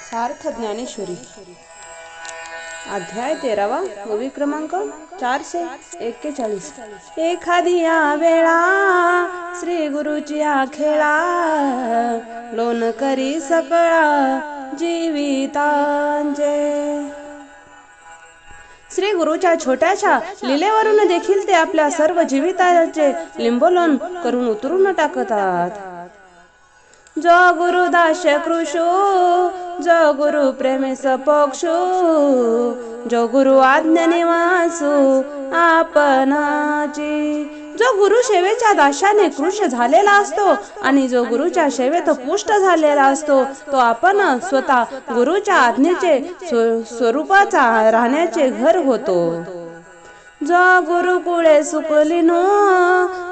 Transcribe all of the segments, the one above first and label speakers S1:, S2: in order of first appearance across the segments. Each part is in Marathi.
S1: सार्थ ज्ञानेश्वरी अध्याय 13वा ओवी क्रमांक 441. एखादी या वेळा श्री गुरुची आखेळा लोन करी सकळा जीवितांचे. श्री गुरुच्या छोट्याशा लीलेवरून देखील ते आपल्या सर्व जीविताचे लिंबोलोन करून उतरून टाकतात. जो गुरु दास्य कृशो जो गुरु प्रेमे सपोक्षो जो गुरु आज्ञा निवासो आपणाची. जो गुरु सेवेच्या दास्याने कृश झालेला असतो आणि जो गुरुच्या सेवेत पुष्ट झालेला असतो तो आपण स्वतः गुरुच्या आज्ञेचे स्वरूपाचा राहण्याचे घर होतो. जो गुरु कुळे सुकलिनो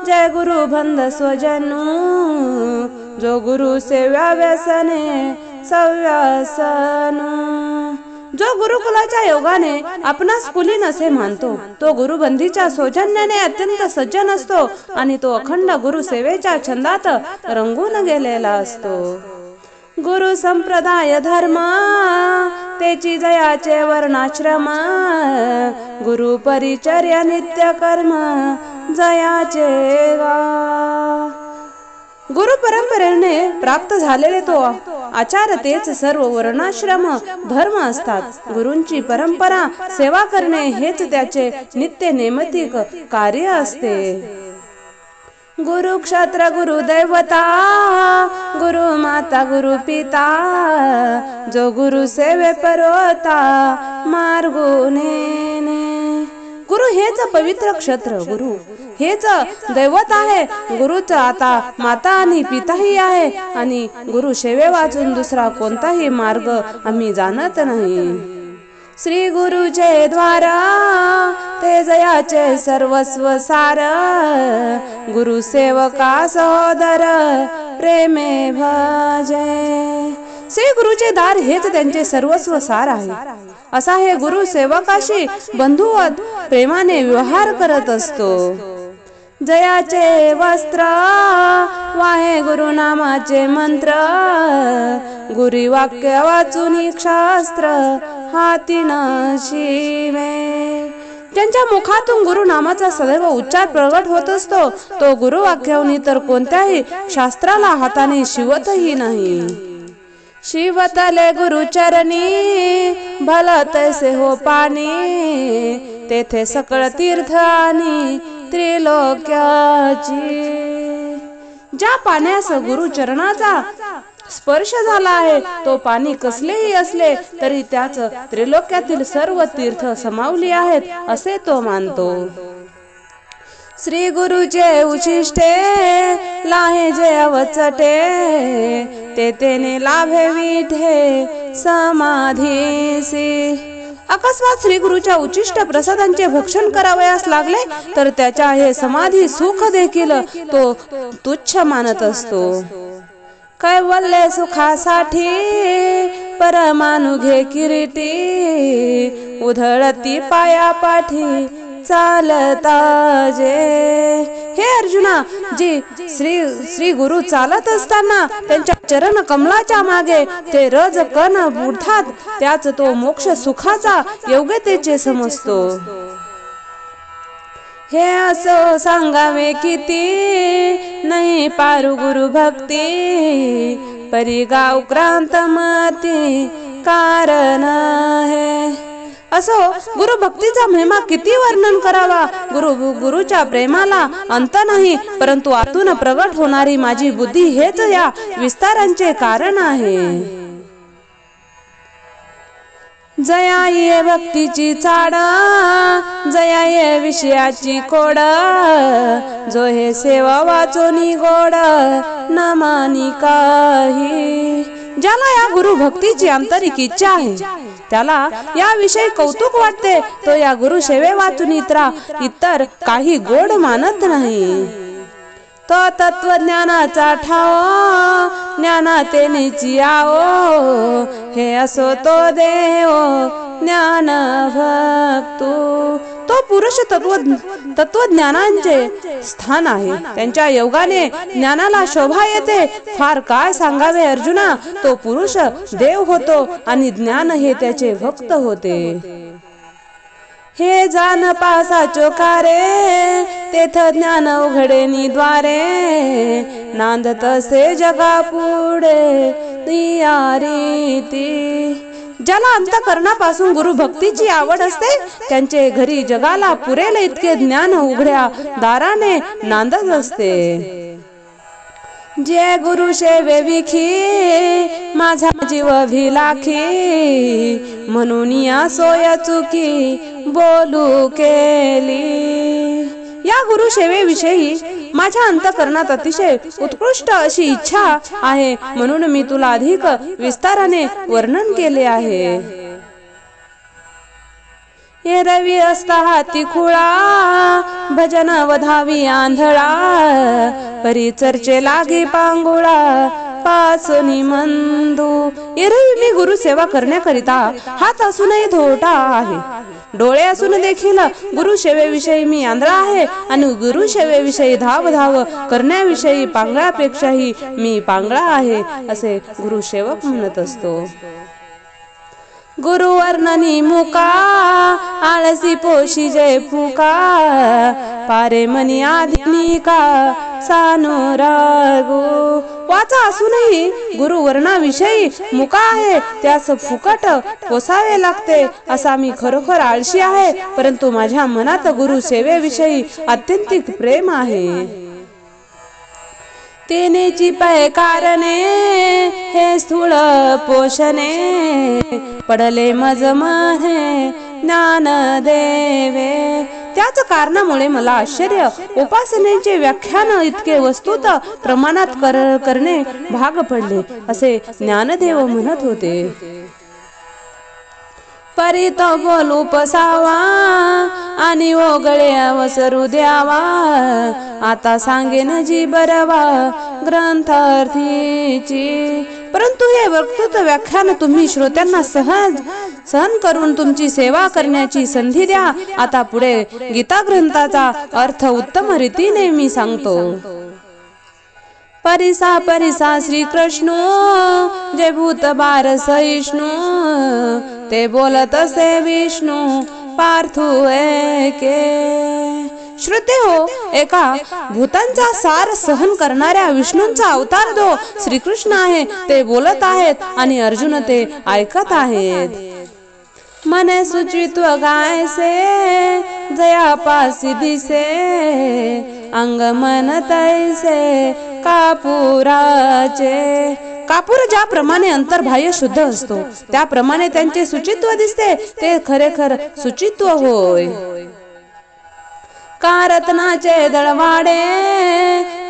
S1: जय गुरु बंध स्वजनो जो गुरु सेव्या व्यसने सव्यासनो. जो गुरुकुलाच्या योगाने आपणास कुलीन असे मानतो तो गुरुबंधीच्या सौजन्याने अत्यंत सज्जन असतो आणि तो अखंड गुरु सेवेच्या छंदात रंगून गेलेला असतो. गुरु संप्रदाय धर्म तेची जयाचे वर्णाश्रम गुरु परिचर्या नित्य कर्म जयाचे गा. गुरु परंपरेने प्राप्त झालेले तो आचार तेच सर्व वर्णाश्रम धर्म असतात. गुरूंची परंपरा सेवा करणे हेच त्याचे नित्य नैमित्तिक कार्य असते. गुरु क्षत्र गुरु दैवता गुरु माता गुरु पिता जो गुरु सेवे परोता मार्गुने. गुरु हेच पवित्र क्षत्र गुरु हेच दैवत आहे. गुरुच आता माता आणि पिताही आहे आणि गुरु सेवे वाचून दुसरा कोणताही मार्ग आम्ही जाणत नाही. श्री गुरुचे द्वारा ते जयाचे सर्वस्व सार गुरु सेवका सहोदर प्रेमे भजे. श्री गुरुचे दार हेच त्यांचे सर्वस्व सार आहे. असा हे गुरु सेवकाशी बंधुवत प्रेमाने व्यवहार करत असतो. जयाचे वस्त्र वाहे गुरु नामाचे मंत्र गुरी वाक्य वाचून शास्त्र हाती शिवे. ज्यांच्या मुखातून गुरु नामाचा सदैव उच्चार प्रगट होत असतो तो गुरु वाक्याहून तर कोणत्याही शास्त्राला हाताने शिवतही नाही. शिवतले गुरु चरणी भला तैसे हो पाणी तेथे सकळ तीर्थ आणि त्रिलोक्याची. ज्या पाण्यास गुरु चरणाचा स्पर्श झाला आहे तो पाणी कसलेही असले तरी त्याच त्रिलोक्यातील सर्व तीर्थ समावली आहेत असे तो मानतो. श्री गुरुचे उचिष्टे लाहे जे अवचटे ते तेने लाभे विठे समाधीसी. अकस्मात श्री गुरुच्या उचिष्ट प्रसादांचे भक्षण करावयास लागले तर त्याच्या हे समाधी सुख देखील तो तुच्छ मानत असतो. कैवल्य सुखासाठी परमानु घे किरीटी उधळती पाया पाठी चालता जे. हे अर्जुना जी श्री गुरु चालत असताना त्यांच्या चरण कमलाच्या मागे ते रज कण बुडतात त्याच तो मोक्ष सुखाचा योग्यतेचे समजतो. हे असो सांगावे किती नाही पारु गुरु भक्ती परिगाव क्रांत मती कारण है. असो गुरु भक्तीचा महिमा किती वर्णन करावा. गुरुच्या प्रेमाला अंत नाही परंतु आतून प्रगट होणारी माझी बुद्धी हेच या विस्तारांचे कारण आहे. जया ये भक्तीची चाड जया ये विषयाची कोड जो हे सेवा वाचोनी गोड न मानी काही. ज्याला या गुरु भक्तीची आंतरिक इच्छा आहे त्याला याविषयी कौतुक वाटते तो या गुरु सेवे वाचून इतर काही गोड मानत नाही. तो तत्वज्ञानाचा ठाव ज्ञानाते निची आओ हे असो तो देव ज्ञान भक्तो. तो तो पुरुष तत्वज्ञानांचे स्थान आहे. त्यांच्या योगाने ज्ञानाला शोभा येते. फार काय सांगावे अर्जुना, तो पुरुष देव होतो आणि ज्ञान हे त्याचे भक्त होते. हे जान पासा चोकारे, तेथ ज्ञान उघडे निद्वारे, नांदत असे जगा पुढे ती. ज्याला अंतःकरणापासून गुरु भक्तीची आवड असते, त्यांचे घरी जगाला पुरेल इतके ज्ञान उघड्या दाराने नांदत असते. जे गुरु सेवे विखी, माझा जीव भिलाखी, म्हणून या सोय चुकी बोलू केली. या गुरु सेवेविषयी माझ्या अंतःकरणात अतिशय उत्कृष्ट अशी इच्छा आहे, म्हणून मी तुला अधिक विस्ताराने वर्णन केले आहे. एरवी असता हाती खुळा, भजन वधावी आंधळा, परी चर्चे लागे पांगुळा, पाचोनी मंदू. एरवी मी गुरु सेवा करण्याकरिता हात असूनही धोटा आहे, डोळे असून देखील गुरु सेवेविषयी मी आंधळा आहे, आणि गुरु सेवेविषयी धाव करण्याविषयी पांगळापेक्षाही मी पांगळा आहे, असे गुरु सेवक म्हणत असतो. गुरु वर्णनी मुका, आळसी पोशी जय फुका, पारे मनी आदिनिका सानुरागो. वाचा असूनही गुरु वर्णाविषयी मुका आहे, त्यास फुकट पोसावे लागते. असा मी खरोखर आळशी आहे, परंतु माझ्या मनात गुरु सेवेविषयी अत्यंतिक प्रेम आहे. तेनेची पै कारणे, हे स्थूळ पोषणे, पडले मज माहे ज्ञान देवे. त्याच कारणामुळे मला आश्चर्य उपासनेचे व्याख्यान इतके वस्तुत प्रमाणात करणे भाग पडले, असे ज्ञानदेव म्हणत होते. परी तो बोलू पसावा, आणि ओगळे अवसरू द्यावा, आता सांगेन जी बरवा ग्रंथार्थीची. परंतु हे वक्तृत्व व्याख्यान तुम्ही श्रोत्यांना सहन करून तुमची सेवा करण्याची संधी द्या. आता पुढे गीता ग्रंथाचा अर्थ उत्तम रीतीने मी सांगतो. परिसा श्री कृष्ण, जे भूत बार सहिष्णू, ते बोलत असे विष्णू पार्थू एके. श्रोते हो, एका भूतांचा सार सहन करणाऱ्या विष्णूंचा अवतार जो श्रीकृष्ण आहे ते बोलत आहेत, आणि अर्जुन ते ऐकत आहेत. मने सुचित्व गायसे, जया पासी दिसे, अंग मन तैसे कापुराचे. कापूर ज्याप्रमाणे अंतर्बाह्य शुद्ध असतो, त्याप्रमाणे त्यांचे सुचित्व दिसते, ते खरेखर सुचित्व होय. का रत्नाचे दळवाडे,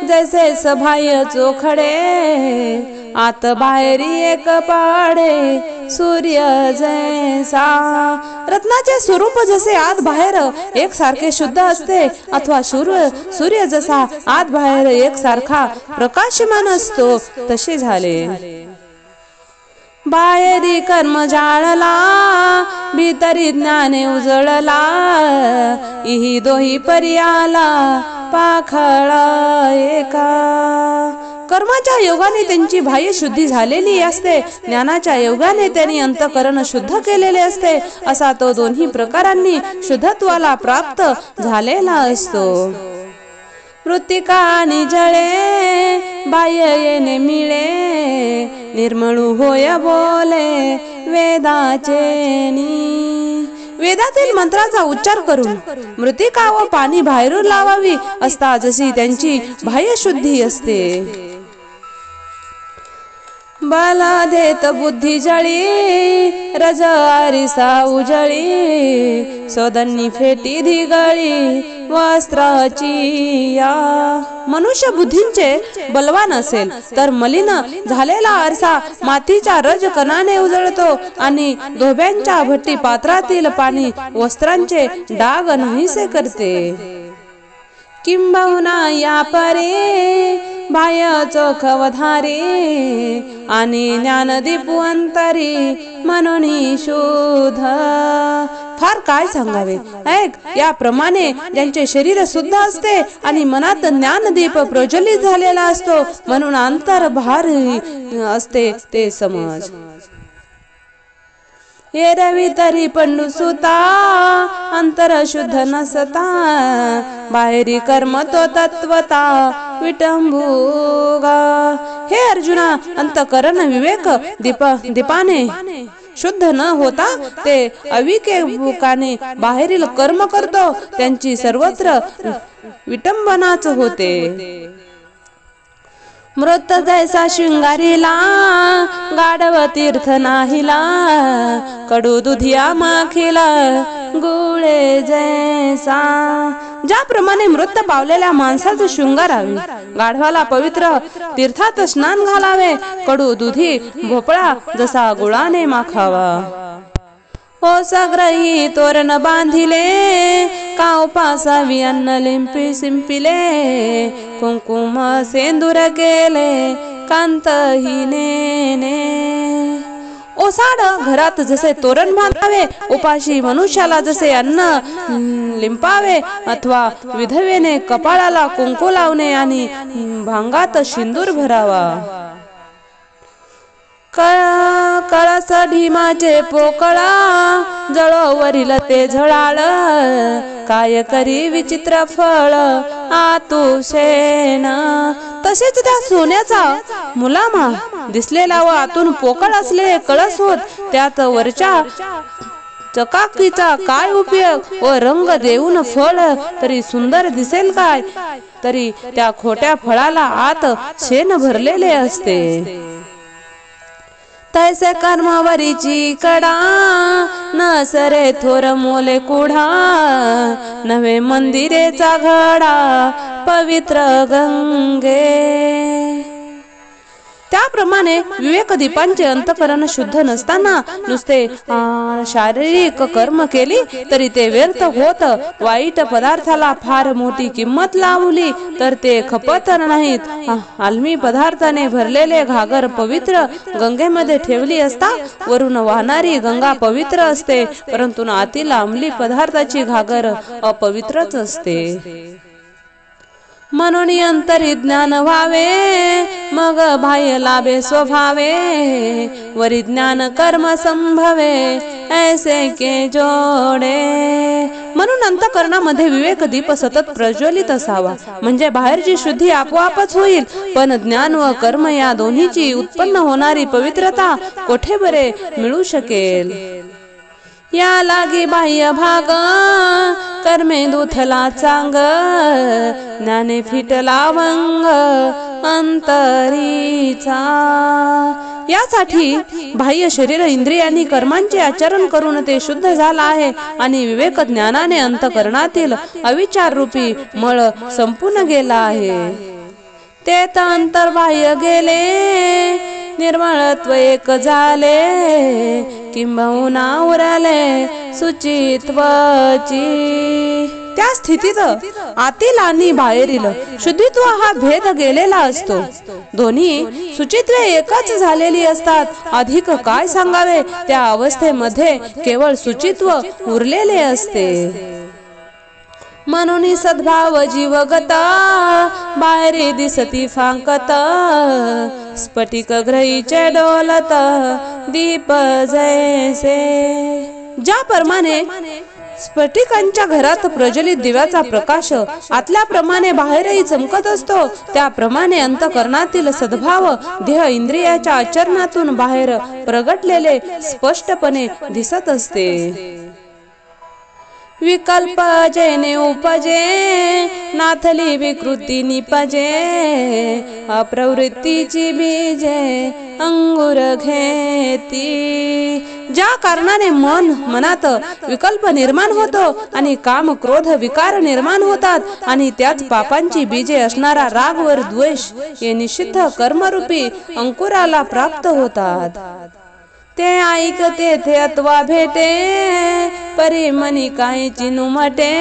S1: जैसे सबाह्य चोखडे, आत बाहेरी एक पाडे सूर्य जैसा. रत्नाचे स्वरूप जसे आत बाहेर एक सारखे शुद्ध असते, अथवा सूर्य जसा आत बाहेर एक सारखा प्रकाशमान असतो, तसे झाले. बाहेरी कर्म जाळला, भीतरी ज्ञाने उजळला, इही दोही पर्याला पाखळा एका. कर्माच्या योगाने त्यांची बाह्य शुद्धी झालेली असते, ज्ञानाच्या योगाने त्यांनी अंतःकरण शुद्ध केलेले असते. असा तो दोन्ही प्रकारांनी शुद्धत्वाला प्राप्त झालेला असतो. मृत्तिका आणि जळे, बाह्य येणे मिळे, निर्मळू होय बोले वेदाचे नी. वेदातील मंत्राचा उच्चार करून मृत्तिका व पाणी बाहेरून लावावी असता जशी त्यांची बाह्य शुद्धी असते. बाला देत बुद्धी जळी, रज आरिसा उजळी, सौदन्नी फेटी धिगळी वस्त्राची या. मनुष्य बुद्धींचे बलवान असेल तर मलिन झालेला आरसा मातीच्या रज कणाने उजळतो, आणि धोब्यांच्या भट्टी पात्रातील पाणी वस्त्रांचे डाग नाहीसे करते. किंबहुना या परे बाह्य चोख वधारी आणि ज्ञानदीपू अंतरी म्हणून शुद्ध. फार काय सांगावे. ऐक, याप्रमाणे ज्यांचे शरीर शुद्ध असते आणि मनात ज्ञानदीप प्रज्वलित झालेला असतो म्हणून अंतर भारी असते ते समज. एरवी तरी पंडू सुता अंतर शुद्ध नसता बाहेरी कर्म तो तत्वता विटंबुगा. हे अर्जुना, अंतकरण विवेक दीपाने शुद्ध न होता ते अविवेकाने बाहेरील कर्म करतो त्यांची सर्वत्र विटंबनाच होते. मृत जैसा शृंगारीला गाढव तीर्थ नाहीला कडू दुधिया माखीला गुळे जैसा. ज्याप्रमाणे मृत पावलेल्या माणसाचे शृंगारावे, गाढवाला पवित्र तीर्थात स्नान घालावे, कडू दुधी भोपळा जसा गुळाने माखावा. हो सग्रही तोरण बांधिले का उपासावी अन्न लिंपी शिंपिले कुंकुम सेंदूर केले कांतहीने. ओसाड घरात जसे तोरण बांधावे, उपाशी मनुष्याला जसे अन्न लिंपावे अथवा विधवेने कपाळाला कुंकू लावणे आणि भांगात सिंदूर भरावा. कळस ढीमाचे पोकळा जळोवरील ते झळाळ काय करी विचित्र फळ आतुशेन. तसेच त्या सोन्याचा मुलामा दिसलेला व आतून पोकळ असलेले कळस होत त्यात वरच्या चकाकीचा काय उपयोग व रंग देऊन फळ तरी सुंदर दिसेल काय, तरी त्या खोट्या फळाला आत शेण भरलेले असते. तैसे कर्मावरीची कडा न सरे थोर मोले कुढा नवे मंदिरेचा घडा पवित्र गंगे. त्याप्रमाणे विवेकदीपांचे अंतकरण शुद्ध नसताना नुसते शारीरिक कर्म केली तरी ते व्यर्थ होत. वाईट पदार्थाला फार मोठी किंमत लावली तर ते खपत नाहीत. आलमी पदार्थाने भरलेले घागर पवित्र गंगेमध्ये ठेवली असता वरून वाहणारी गंगा पवित्र असते, परंतु आतील अंमली पदार्थाची घागर अपवित्रच असते. म्हणून अंतरी ज्ञान व्हावे मग बाह्य लाभे स्वभावे वरी ज्ञान कर्म संभवे ऐसे के जोडे. म्हणून अंतकरणामध्ये विवेक दीप सतत प्रज्वलित असावा, म्हणजे बाहेरची शुद्धी आपोआपच होईल, पण ज्ञान व कर्म या दोन्हीची उत्पन्न होणारी पवित्रता कोठे बरे मिळू शकेल. या लागी बाह्य भाग कर्मे दुथला चांग ज्ञाने फिटला भंग अंतरीचा. यासाठी बाह्य शरीर इंद्रियांनी कर्मांचे आचरण करून ते शुद्ध झाला आहे आणि विवेक ज्ञानाने अंतकरणातील अविचार रूपी मळ संपून गेला आहे. ते तर अंतर्बाह्य गेले निर्मळत्व एक झाले किंबहुना उरले शुचित्वाची. त्या स्थितीत आतील आणि बाहेरील शुद्धित्व हा भेद गेलेला असतो. दोन्ही शुचित्वे एकच झालेली असतात. अधिक काय सांगावे, त्या अवस्थेमध्ये केवळ शुचित्व उरलेले असते. म्हणून सद्भाव जीवगता बाहेरी दिसती फांकत स्फटिक ग्रहीचे डोलत दीप जैसे. ज्याप्रमाणे स्फटिकांच्या घरात प्रज्वलित दिव्याचा प्रकाश आतल्याप्रमाणे बाहेरही चमकत असतो, त्याप्रमाणे अंतकरणातील सद्भाव देह इंद्रियाच्या आचरणातून बाहेर प्रगटलेले स्पष्टपणे दिसत असते. विकल्प जेने उपजे नाथली विकृती निपजे अप्रवृत्तीची बीजे अंगुर घेती. ज्या कारणाने मनात विकल्प निर्माण होतो आणि काम क्रोध विकार निर्माण होतात आणि त्याच पापांची बीजे असणारा राग व द्वेष हे निषिद्ध कर्मरूपी अंकुराला प्राप्त होतात. ते ऐकते थे अथवा भेटे परी मनी काही चिनू मटे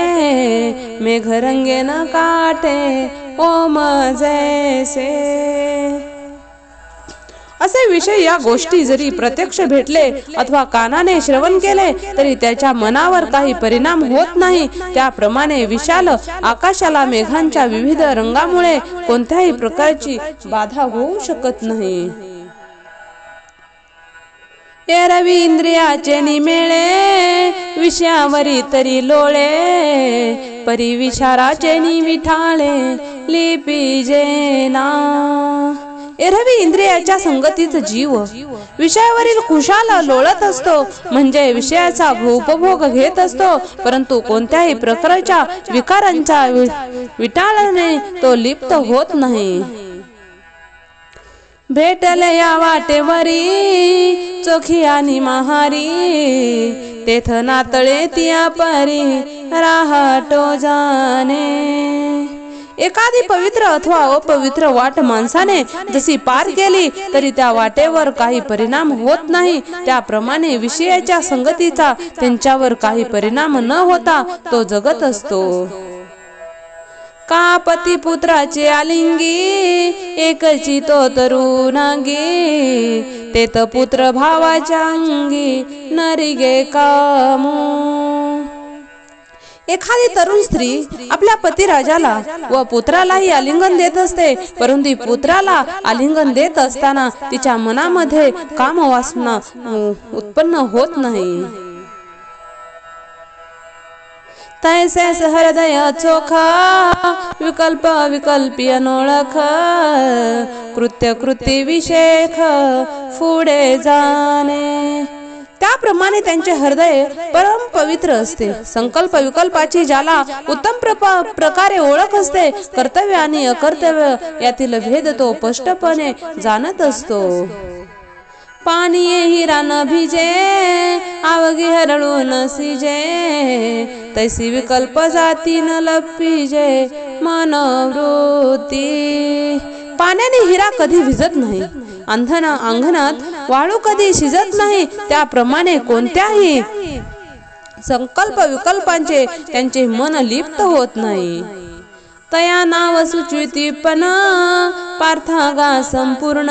S1: मेघ रंगे न काटे ओम जैसे। असे विषय या गोष्टी जरी प्रत्यक्ष भेटले अथवा कानाने श्रवण केले तरी त्याच्या मनावर काही परिणाम होत नाही। त्याप्रमाणे विशाल आकाशाला मेघांच्या विविध रंगामुळे कोणत्याही प्रकारची बाधा होऊ शकत नाही। रवी इंद्रियाचे निमेळे विषयावरी तरी लोळे परी विचाराचे विठाळे लिपी जेना। एरवी इंद्रियाच्या संगतीत जीव विषयावरील खुशाल लोळत असतो म्हणजे विषयाचा उपभोग घेत असतो, परंतु कोणत्याही प्रकारच्या विकारांच्या विटाळणे तो लिप्त होत नाही। भेटले या वाटेवरी चोखी आणि महारी तेथ नातळे तिया परी राहतो जाणे। एखादी पवित्र अथवा अपवित्र वाट माणसाने जशी पार केली तरी त्या वाटेवर काही परिणाम होत नाही, त्याप्रमाणे विषयाच्या संगतीचा त्यांच्यावर काही परिणाम न होता तो जगत असतो। का पती पुत्राचे आलिंगी एकची तो तरुणांगी तेथ पुत्र भावाच्या अंगी नरिगे कामू। एखादी तरुण स्त्री आपल्या पतिराजाला व पुत्रालाही आलिंगन देत असते, परंतु पुत्राला आलिंगन देत असताना तिच्या मनामध्ये कामवासना उत्पन्न होत नाही। तैसेच हृदय चोखा विकल्प विकल्पी अनोळख कृत्य कृती विषेख पुढे जाणे। त्याप्रमाणे त्यांचे हृदय परम पवित्र असते। संकल्प विकल्पाची ज्याला उत्तम प्रकारे ओळख असते, कर्तव्य आणि अकर्तव्य यातील भेद तो स्पष्टपणे जाणत असतो। पाणी हिरा न भिजे आवगी हरळून सिजे तैसी विकल्प जाती न लपिजे मनोवृत्ती। पाण्याने हिरा कधी भिजत नाही, अंगणात वाळू कधी शिजत नाही, त्याप्रमाणे कोणत्याही संकल्प विकल्पांचे त्यांचे मन लिप्त होत नाही। तया नाव सुचविती पण पार्थागा संपूर्ण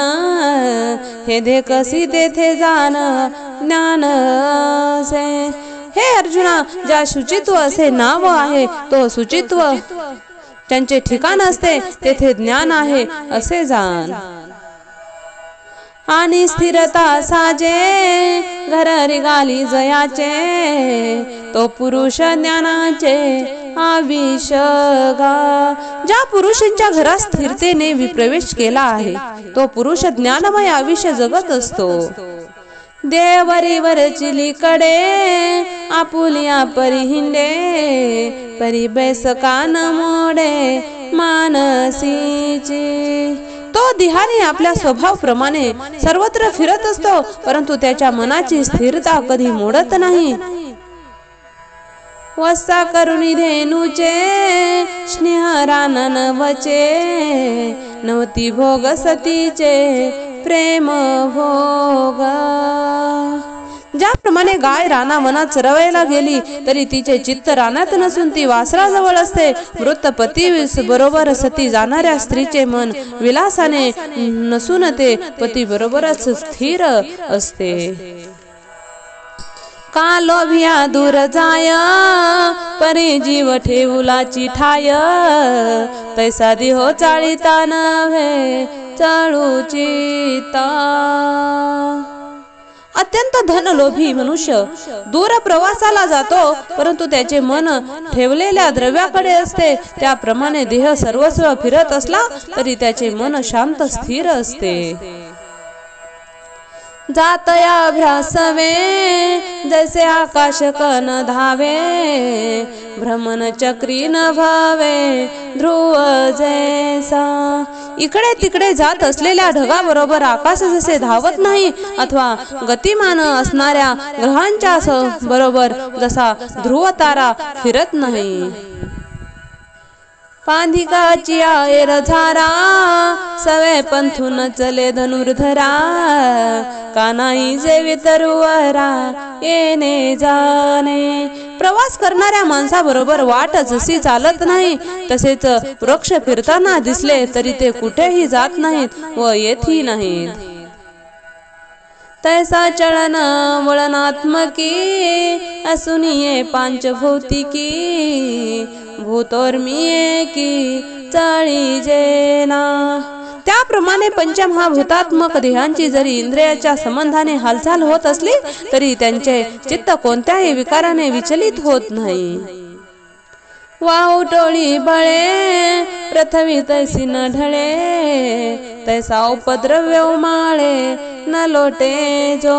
S1: हे देखसी तेथे जाण ज्ञान से। हे अर्जुना, ज्या शुचित्व असे नाव आहे तो शुचित्व त्यांचे ठिकाण असते तेथे ज्ञान आहे असे जाण। आणि स्थिरता साजे घर रिगाली जयाचे तो पुरुष ज्ञानाचे आविषगा। ज्या पुरुषांच्या घरात स्थिरतेने प्रवेश केला आहे तो पुरुष ज्ञानमय आयुष्य जगत असतो। देवरी वरचिलीकडे आपुलिया परिहिंडे परी बैसका न मोडे मानसीची। तो दिहाने आपल्या स्वभावाप्रमाणे सर्वत्र फिरत असतो, परंतु त्याच्या मनाची स्थिरता कधी मोडत नाही। वसा करुणी धेनुचे स्नेहरान नवचे नवती भोग सतीचे प्रेम भोग। ज्याप्रमाणे गाय राना वनात चरवायला गेली तरी तिचे चित्त रानात नसून ती वासराजवळ असते, मृत पती बरोबर सती जाणाऱ्या स्त्रीचे मन विलासाने नसून ते पती बरोबरच स्थिर असते। का लोभिया दूर जाय परी जीव ठेवलाची ठाय तैसा दिहो चाळीता नव्हे चाळूचिता। अत्यंत धनलोभी मनुष्य दूर प्रवासाला जातो, परंतु त्याचे मन ठेवलेल्या द्रव्याकडे असते। त्याप्रमाणे देह सर्वस्व फिरत असला तरी त्याचे मन शांत स्थिर असते। जातया भ्रासवे जैसे आकाश कन धावे भ्रमण चक्री न भावे ध्रुव जैसा। इकडे तिकडे जात असलेल्या ढगाबरोबर आकाश जसे धावत नाही अथवा गतिमान असणाऱ्या ग्रहांच्या बरोबर जसा ध्रुव तारा फिरत नाही, पांधिकाची आयर झारा सवे पंथून चले धनुर्धरा कानाई जेवी तरुवरा येणे जाणे. प्रवास करणाऱ्या माणसाबरोबर वाट जशी चालत नाही तसेच वृक्ष फिरताना दिसले तरी ते कुठेही जात नाहीत व येतही नाहीत. तैसा चलन वळनात्मकी असुनिये पांचभौतिकी भूतोर्मिये की चाळी जेना. त्याप्रमाणे पंचमहाभूतात्मक देहांची जरी इंद्रियाच्या संबंधाने हालचाल होत असली तरी त्यांचे चित्त कोणत्याही विकाराने विचलित होत नाही. वाहुटोळी बळे पृथ्वी तैसी न ढळे तैसा उपद्रव्य उमाळे न लोटे जो.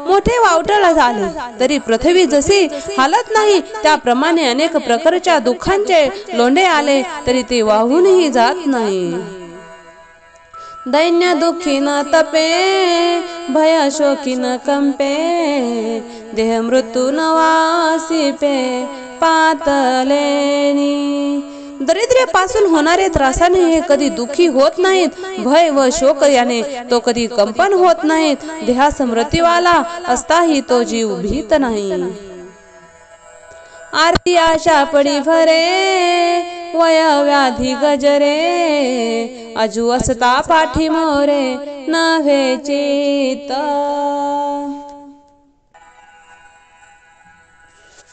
S1: मोठे वावटळ झाले तरी पृथ्वी जशी हालत नाही त्याप्रमाणे अनेक प्रकारच्या दुःखांचे लोंढे आले तरी ते वाहूनही जात नाही. दैन्य दुःखी न तपे भय शोकी न कंपे देह मृत्यू न वासिपे पातलेनी. दरिद्र्यापासून होणारे त्रासाने हे कधी दुःखी होत नाहीत. भय व शोक याने तो कधी कंपन होत नाहीत. देहास मृत्यूवाला असताही तो जीव भीत नाही. आरती आशा पडी भरे वय व्याधी गजरे अजू असता पाठी मोरे नव्हे चित.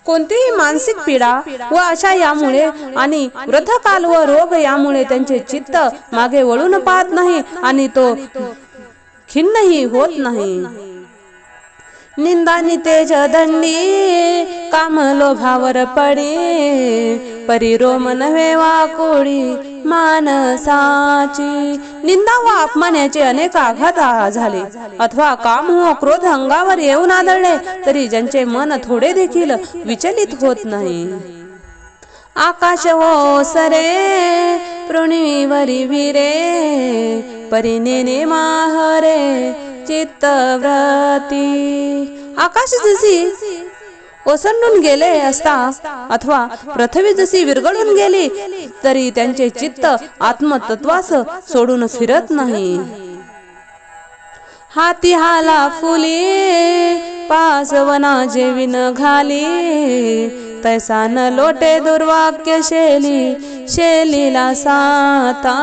S1: कोणतीही मानसिक पीडा व आशा यामुळे आणि वृद्धकाल व रोग यामुळे त्यांचे चित्त मागे वळून पाहत नाही आणि तो खिन्नही होत नाही. निंदा नितेज दंडी काम लोभावर पडी परिरोम नव्हे वाकोडी मानसाची. निंदा व अपमानाचे अनेक आघात झाले अथवा काम व क्रोध अंगावर येऊन आदळले तरी ज्यांचे मन थोडे देखील विचलित होत नाही. आकाश हो सरे पृथ्वीवरी विरे परिनेने माहरे चित्तव्रती. आकाश जशी ओसंडून गेले असता अथवा पृथ्वी जशी विरघळून गेली तरी त्यांचे चित्त आत्मतत्वास सोडून फिरत नाही. हाती हाला फुली पासवना जेवी न घाली तैसा न लोटे दुर्वाक्य शेलीला साता.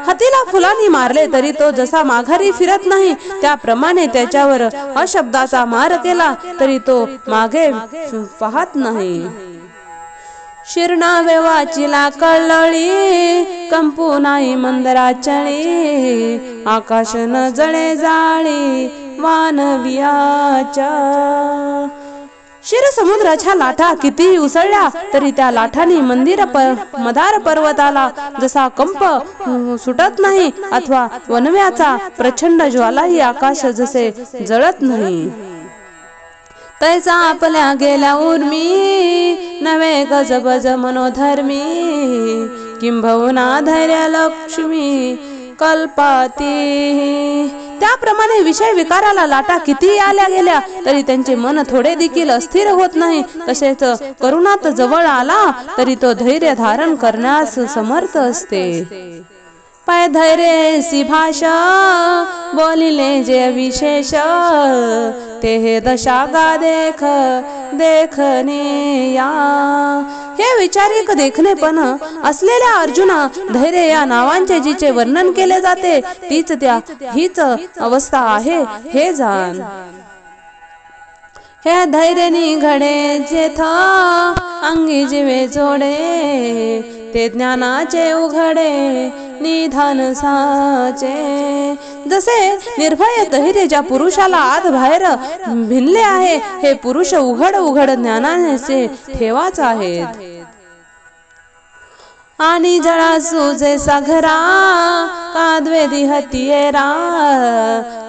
S1: हातीला फुलांनी मारले तरी तो जसा माघारी फिरत नाही त्याप्रमाणे त्याच्यावर अशब्दाचा मार केला तरी तो मागे पाहत नाही. शिरणावे वाचिला कळली कंपू नाही मंदराचळी आकाश न जळे जाळी मानवियाच्या. शिर समुद्राच्या लाटा कितीही उसळल्या तरी त्या लाटांनी मदार पर्वताला जसा कंप सुटत नाही अथवा वनव्याचा प्रचंड ज्वालाही आकाश जसे जळत नाही. तैसा आपल्या गेल्या उर्मी नवे गजबज मनोधर्मी किंबहुना धैर्य लक्ष्मी कल्पाती. त्याप्रमाणे विषय विकाराला लाटा किती आल्या गेल्या तरी त्यांचे मन थोडे देखील अस्थिर होत नाही. तसेच करुणात जवळ आला तरी तो धैर्य धारण करण्यास समर्थ असते. पाय धैर्यसी भाषा बोलिले जे विशेष ते हे दशा गा देखने या. हे विचारिक देखणेपण असलेल्या अर्जुना धैर्य या नावांचे जिचे वर्णन केले जाते हीच अवस्था आहे हे जाण. हे धैर्यनी घडे जेथा अंगी जीवे जोडे ते ज्ञानाचे उघडे निधान साचे. जसे निर्भय धैर्य ज्या पुरुषाला आत बाहेर भिनले आहे हे पुरुष उघड ज्ञानाने ठेवाच आहेत. आणि जळा सुजे सागरा काद्वेदी हतियेरा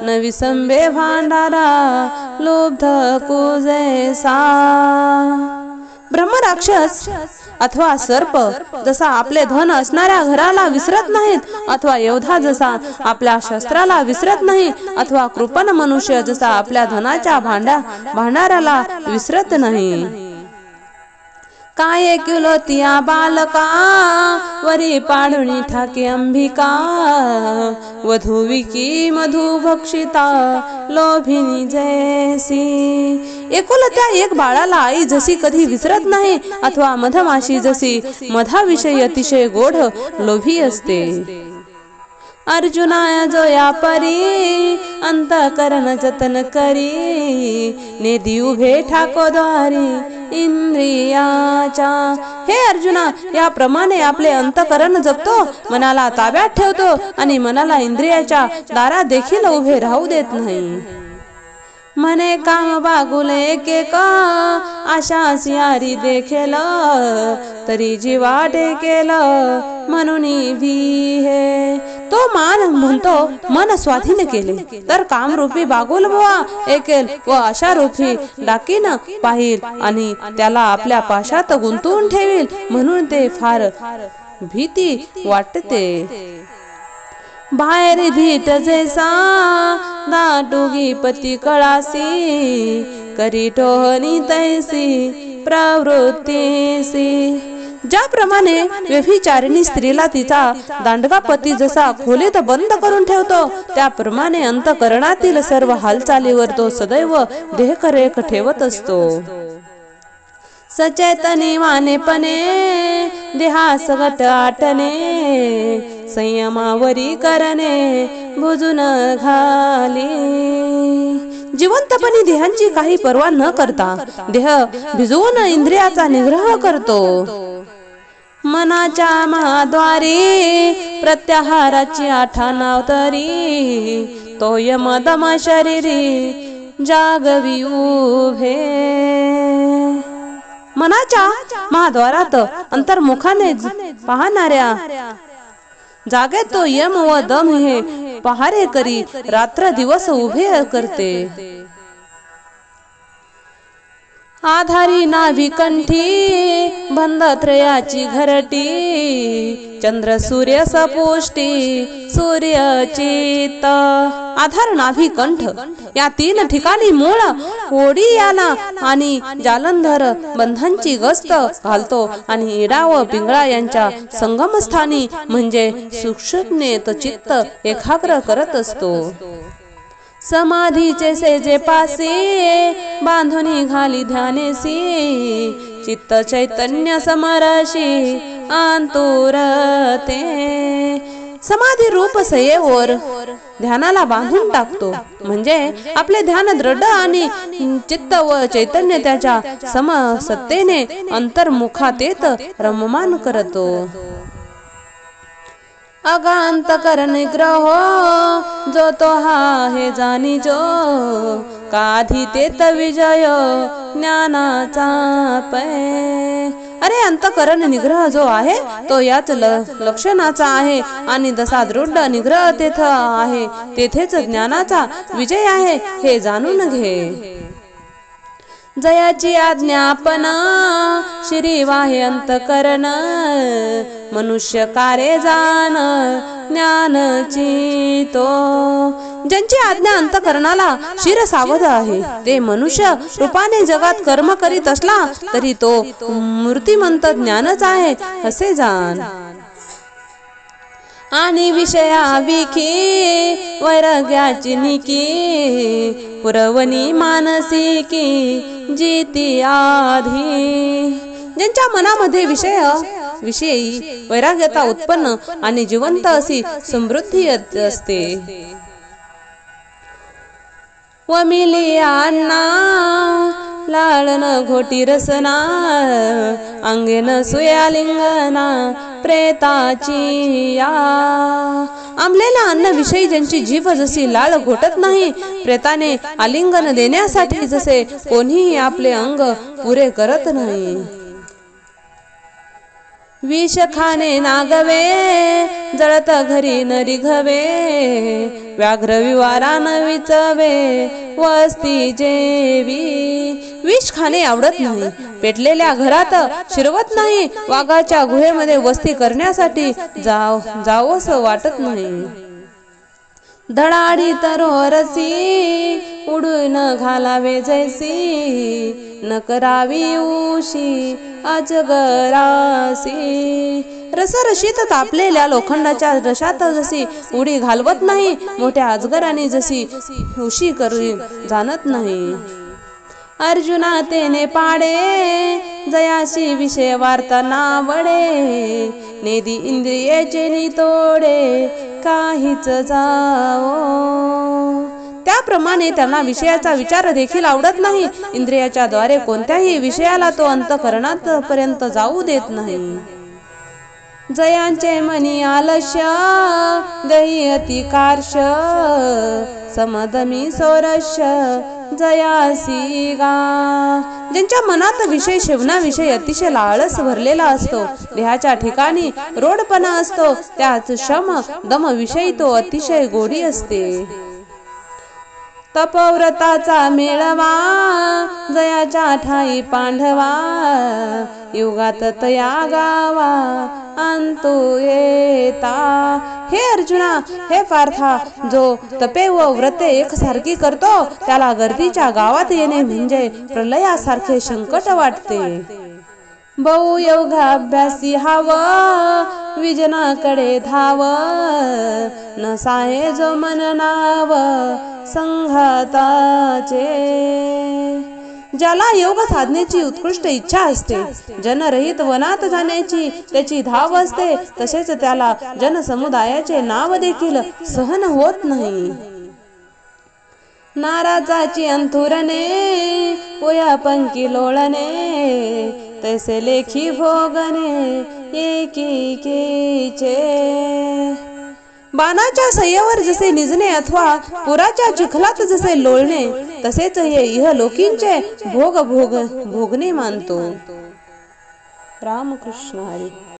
S1: नवी संबे भांडारा लुब्ध कुजेसा. ब्रह्मराक्षस अथवा सर्प जसा आपले धन असणाऱ्या घराला विसरत नाहीत अथवा योद्धा जसा आपल्या शस्त्राला विसरत नाही अथवा कृपण मनुष्य जसा आपल्या धनाच्या भांडाराला विसरत नाही. काय किलोतिया बालका वरी पाडुणी ठाके अंबिका वधूविकी मधु भक्षिता लोभिनी जैसी। एकुलत्या एक बाळाला आई जशी कधी विसरत नाही अथवा मधमाशी जशी मधाविषयी अतिशय गोड लोभी असते। अर्जुनाय जो या परी अंतःकरण जतन करी नेदी उभे ठाकोद्वारी इंद्रियाच्या। हे अर्जुना, याप्रमाणे आपले अंतःकरण जपतो, मनाला ताब्यात ठेवतो आणि मनाला इंद्रियाच्या दारात देखील उभे राहू देत नाही। मने काम बागुले एक आशा सियारी देखेल तरी जीवा टेकेल म्हणून भी हे। तो मान म्हणतो मन स्वाधीन केले तर कामरूपी बागुल बुवा ऐकेल व आशारूपी डाकीन पाहिल आणि त्याला आपल्या पाशात गुंतवून ठेवील म्हणून ते फार भीती वाटते। बाहेर धीट जैसा दाटुगी पती कळासी करी टोहनी तैसी प्रवृत्तीसी। ज्याप्रमाणे व्यभिचारिणी स्त्रीला तिचा दांडगा पती जसा खोलीत बंद करून ठेवतो त्याप्रमाणे अंतःकरणातील सर्व हालचालीवर तो सदैव देखरेख ठेवत असतो। सचेतनी मानेपणे देहास गट आटणे संयमावरी करणे भुजून घाली। जिवंतपणी देहांची काही पर्वा न करता देह भिजवून इंद्रियाचा निग्रह करतो। मनाच्या महाद्वारी प्रत्याहाराची आठाणाव तरी तो यमदम शरीरी जागवी उभे। मनाच्या महाद्वारात अंतर्मुखाने पाहणाऱ्या जागेत तो यम व दम हे पहारे करी रात्र दिवस उभे करते। आधारी नाभी कंठी बंद त्रयाची घरटी चंद्र सूर्य सपुष्टी सूर्य चित्त। आधार नाभी कंठ या तीन ठिकाणी मूळ ओढी याला आणि जालंधर बंधांची गस्त घालतो आणि इडा व पिंगळा यांच्या संगमस्थानी म्हणजे सूक्ष्मनेत चित्त एकाग्र करत असतो। समाधीचे सेजे पासे बांधुनी घाली ध्यानेसी चित्त चैतन्य समरशी अंतुरते। समाधी रूप सयेवर ध्यानाला बांधून टाकतो म्हणजे आपले ध्यान दृढ आणि चित्त व चैतन्य त्याच्या समसत्तेने अंतर्मुखात येत रममान करतो। अगांतकर निग्रह जो तो हा हे जाणी जो काधी तेत विजय ज्ञानाचा पै। अरे अंतःकरण निग्रह जो आहे तो याच लक्षणाचा आहे आणि जसा दृढ निग्रह तेथ आहे तेथेच ज्ञानाचा विजय आहे हे जाणून घे। जयाची आज्ञापना श्री वाहे अंतःकरण मनुष्य कार्य जाण ज्ञानची तो। ज्यांची आज्ञा अंतःकरणाला शिर सावध आहे ते मनुष्य रूपाने जगात कर्म करीत असला तरी तो मूर्तिमंत ज्ञानच आहे असे जाण। आणि विषयाविखी वैराग्याची निकी पुरवणी मानसिकी जीती आधी। ज्यांच्या मनामध्ये विषयी वैराग्यता उत्पन्न आणि जिवंत अशी समृद्धी असते। वमिली अण्णा लाळन घोटी रसना अंगेन सुयालिंगना प्रेताची या। आंबलेला अन्न विषयी ज्यांची जीभ जशी लाळ घोटत नाही प्रेताने आलिंगन देण्यासाठी जसे कोणीही आपले अंग पुरे करत नाही। विष खाणे नागवे जळत घरी न रिघवे व्याघ्र विवारा न विचवे वस्ती जेवी। विष खाणे आवडत नाही, पेटलेल्या घरात शिरवत नाही, वाघाच्या गुहेमध्ये वस्ती करण्यासाठी जावंस वाटत नाही। धडाडी तरोरसी उडून घालावे जैसी न करावी उशी अजगरासी रसरशीत तापलेल्या लोखंडाच्या रशात जशी उडी घालवत नाही मोठ्या अजगराने जशी उशी करू जाणत नाही अर्जुना तेने पाडे जयाशी विषय वार्ता नावडे नेदी इंद्रियेचे नितोडे काहीच जाओ त्याप्रमाणे त्यांना विषयाचा विचार देखील आवडत नाही इंद्रियाच्या द्वारे कोणत्याही विषयाला तो अंतःकरणात पर्यंत जाऊ देत नाही जयांचे मनी आलस्य दही अति कार्श समदमी सोरस्य जयासी गा ज्यांच्या मनात विषय सेवनाविषयी अतिशय लाळस भरलेला असतो देहाच्या ठिकाणी रोडपणा असतो त्याच श्रम दम विषयी तो अतिशय गोडी असते तपव्रताचा मेळवा जयाच्या ठाई पांढवा युगात तया गावा अंतु येता हे अर्जुना हे पार्था जो तपे व व्रते एकसारखी करतो त्याला गर्दीच्या गावात येणे म्हणजे प्रलयासारखे संकट वाटते बहु योगाभ्यासी हाव विजनाकडे धाव न साहे जो मन नाव संघाताचे ज्याला योग साधनेची उत्कृष्ट इच्छा असते जनरहित वनात जाण्याची त्याची धाव असते तसेच त्याला जनसमुदायाचे नाव देखील सहन होत नाही नाराजाची अंथुरणे पोया पंकी लोळणे तैसे लेखी भोगणे एकीचे बाणाच्या सय्यावर जसे निजणे अथवा पुराच्या चिखलात जसे लोळणे तसेच हे इहलोकींचे भोगणे मानतो रामकृष्ण हरी।